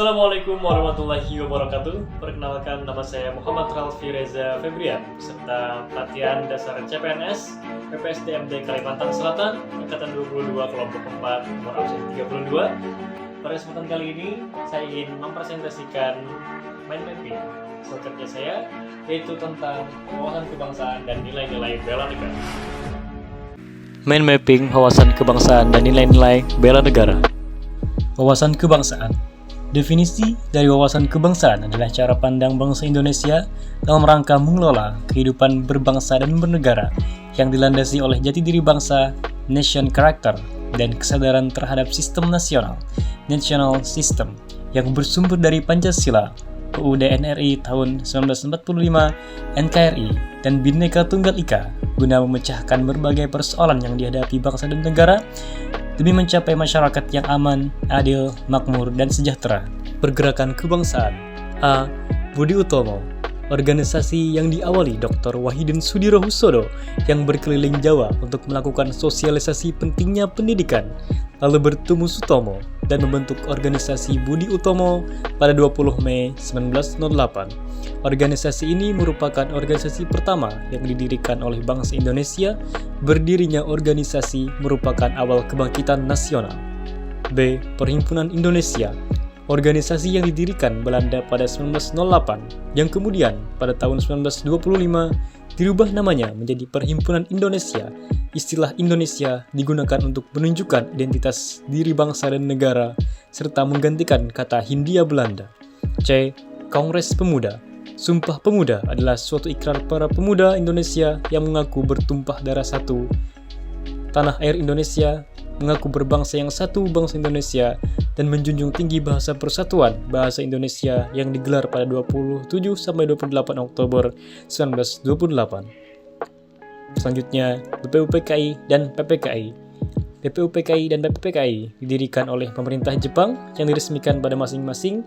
Assalamualaikum warahmatullahi wabarakatuh. Perkenalkan, nama saya Muhammad Ralfi Reza Febrian, peserta pelatihan dasar CPNS PPSDMD Kalimantan Selatan, Angkatan 22 Kelompok 4, nomor absen 32. Pada kesempatan kali ini, saya ingin mempresentasikan mind mapping hasil kerja saya, yaitu tentang wawasan kebangsaan dan nilai-nilai bela negara. Mind mapping wawasan kebangsaan dan nilai-nilai bela negara. Wawasan kebangsaan. Definisi dari wawasan kebangsaan adalah cara pandang bangsa Indonesia dalam rangka mengelola kehidupan berbangsa dan bernegara yang dilandasi oleh jati diri bangsa, nation character, dan kesadaran terhadap sistem nasional, national system, yang bersumber dari Pancasila, UUD NRI tahun 1945, NKRI, dan Bhinneka Tunggal Ika, guna memecahkan berbagai persoalan yang dihadapi bangsa dan negara demi mencapai masyarakat yang aman, adil, makmur, dan sejahtera. Pergerakan kebangsaan. A. Budi Utomo. Organisasi yang diawali Dr. Wahidin Sudirohusodo yang berkeliling Jawa untuk melakukan sosialisasi pentingnya pendidikan, lalu bertemu Sutomo dan membentuk organisasi Budi Utomo pada 20 Mei 1908. Organisasi ini merupakan organisasi pertama yang didirikan oleh bangsa Indonesia. Berdirinya organisasi merupakan awal kebangkitan nasional. B. Perhimpunan Indonesia. Organisasi yang didirikan Belanda pada 1908, yang kemudian pada tahun 1925 dirubah namanya menjadi Perhimpunan Indonesia. Istilah Indonesia digunakan untuk menunjukkan identitas diri bangsa dan negara, serta menggantikan kata Hindia Belanda. C. Kongres Pemuda. Sumpah Pemuda adalah suatu ikrar para pemuda Indonesia yang mengaku bertumpah darah satu tanah air Indonesia, mengaku berbangsa yang satu bangsa Indonesia, dan menjunjung tinggi bahasa persatuan bahasa Indonesia yang digelar pada 27-28 Oktober 1928. Selanjutnya, BPUPKI dan PPKI. BPUPKI dan PPKI didirikan oleh pemerintah Jepang yang diresmikan pada masing-masing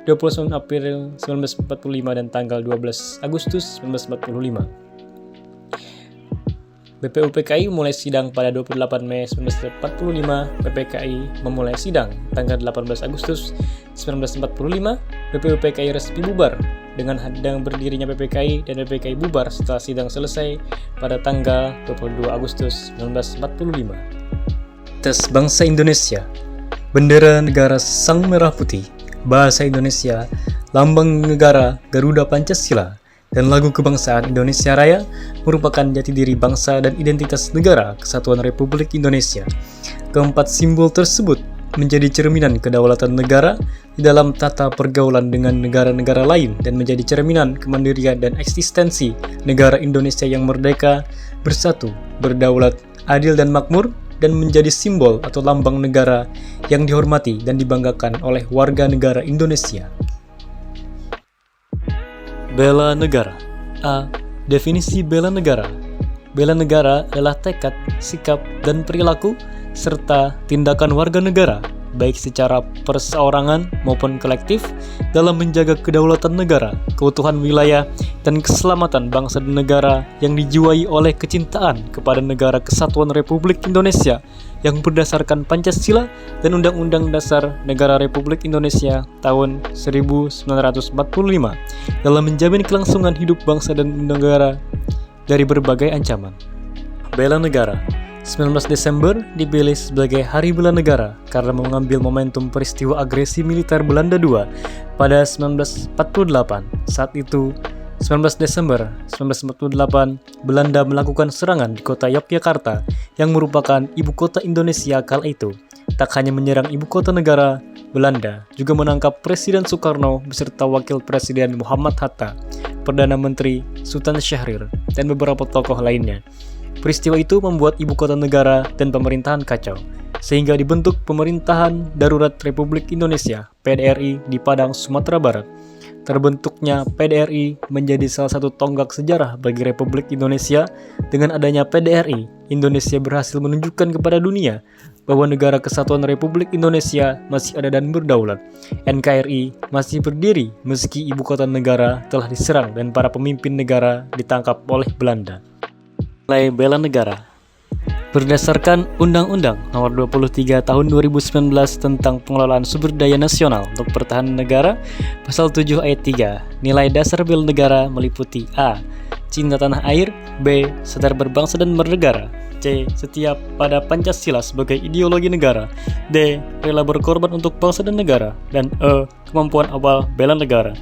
29 April 1945 dan tanggal 12 Agustus 1945. BPUPKI mulai sidang pada 28 Mei 1945, PPKI memulai sidang tanggal 18 Agustus 1945, BPUPKI resmi bubar dengan berdirinya PPKI, dan PPKI bubar setelah sidang selesai pada tanggal 22 Agustus 1945. Tes Bangsa Indonesia. Bendera negara Sang Merah Putih, bahasa Indonesia, lambang negara Garuda Pancasila, dan lagu kebangsaan Indonesia Raya merupakan jati diri bangsa dan identitas negara Kesatuan Republik Indonesia. Keempat simbol tersebut menjadi cerminan kedaulatan negara di dalam tata pergaulan dengan negara-negara lain dan menjadi cerminan kemandirian dan eksistensi negara Indonesia yang merdeka, bersatu, berdaulat, adil dan makmur, dan menjadi simbol atau lambang negara yang dihormati dan dibanggakan oleh warga negara Indonesia. Bela negara. A. Definisi bela negara. Bela negara adalah tekad, sikap, dan perilaku serta tindakan warga negara, baik secara perseorangan maupun kolektif, dalam menjaga kedaulatan negara, keutuhan wilayah, dan keselamatan bangsa dan negara yang dijiwai oleh kecintaan kepada negara Kesatuan Republik Indonesia yang berdasarkan Pancasila dan Undang-Undang Dasar Negara Republik Indonesia tahun 1945 dalam menjamin kelangsungan hidup bangsa dan negara dari berbagai ancaman. Bela negara. 19 Desember dipilih sebagai Hari Bela Negara karena mengambil momentum peristiwa agresi militer Belanda II pada 1948. Saat itu, 19 Desember 1948, Belanda melakukan serangan di kota Yogyakarta yang merupakan ibu kota Indonesia kala itu. Tak hanya menyerang ibu kota negara, Belanda juga menangkap Presiden Soekarno beserta Wakil Presiden Muhammad Hatta, Perdana Menteri Sultan Syahrir, dan beberapa tokoh lainnya. Peristiwa itu membuat ibu kota negara dan pemerintahan kacau, sehingga dibentuk Pemerintahan Darurat Republik Indonesia (PDRI) di Padang, Sumatera Barat. Terbentuknya PDRI menjadi salah satu tonggak sejarah bagi Republik Indonesia. Dengan adanya PDRI, Indonesia berhasil menunjukkan kepada dunia bahwa negara Kesatuan Republik Indonesia masih ada dan berdaulat. NKRI masih berdiri meski ibu kota negara telah diserang dan para pemimpin negara ditangkap oleh Belanda. Nilai bela negara. Berdasarkan Undang-Undang Nomor 23 Tahun 2019 tentang Pengelolaan Sumber Daya Nasional untuk Pertahanan Negara, Pasal 7 Ayat 3, nilai dasar bela negara meliputi A. Cinta tanah air, B. Sadar berbangsa dan bernegara, C. Setia pada Pancasila sebagai ideologi negara, D. Rela berkorban untuk bangsa dan negara, dan E. Kemampuan awal bela negara.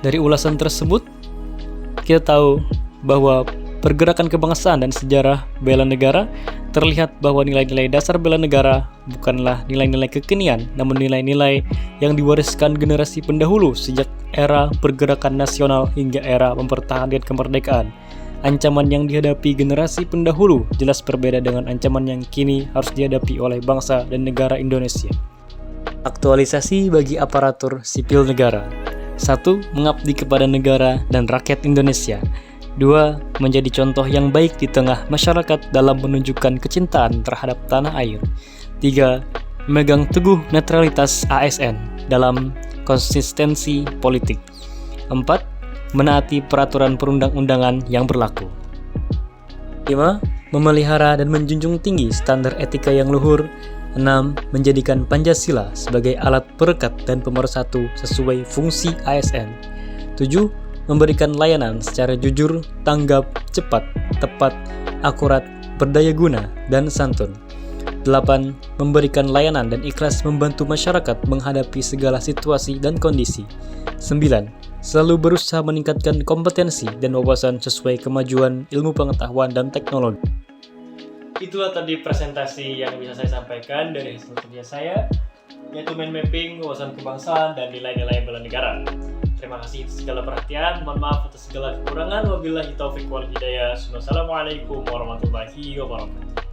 Dari ulasan tersebut, kita tahu bahwa pergerakan kebangsaan dan sejarah bela negara terlihat bahwa nilai-nilai dasar bela negara bukanlah nilai-nilai kekinian, namun nilai-nilai yang diwariskan generasi pendahulu sejak era pergerakan nasional hingga era mempertahankan kemerdekaan. Ancaman yang dihadapi generasi pendahulu jelas berbeda dengan ancaman yang kini harus dihadapi oleh bangsa dan negara Indonesia. Aktualisasi bagi aparatur sipil negara. 1. Mengabdi kepada negara dan rakyat Indonesia. 2. Menjadi contoh yang baik di tengah masyarakat dalam menunjukkan kecintaan terhadap tanah air. 3. Memegang teguh netralitas ASN dalam konsistensi politik. 4. Menaati peraturan perundang-undangan yang berlaku. 5. Memelihara dan menjunjung tinggi standar etika yang luhur. 6. Menjadikan Pancasila sebagai alat perekat dan pemersatu sesuai fungsi ASN. 7. Memberikan layanan secara jujur, tanggap, cepat, tepat, akurat, berdaya guna, dan santun. 8. Memberikan layanan dan ikhlas membantu masyarakat menghadapi segala situasi dan kondisi. 9. Selalu berusaha meningkatkan kompetensi dan wawasan sesuai kemajuan ilmu pengetahuan dan teknologi. Itulah tadi presentasi yang bisa saya sampaikan dari hasil kerja saya, yaitu mind mapping, wawasan kebangsaan, dan nilai-nilai bela negara. Terima kasih atas segala perhatian, mohon maaf atas segala kekurangan. Wabillahi taufiq wal hidayah. Wassalamualaikum warahmatullahi wabarakatuh.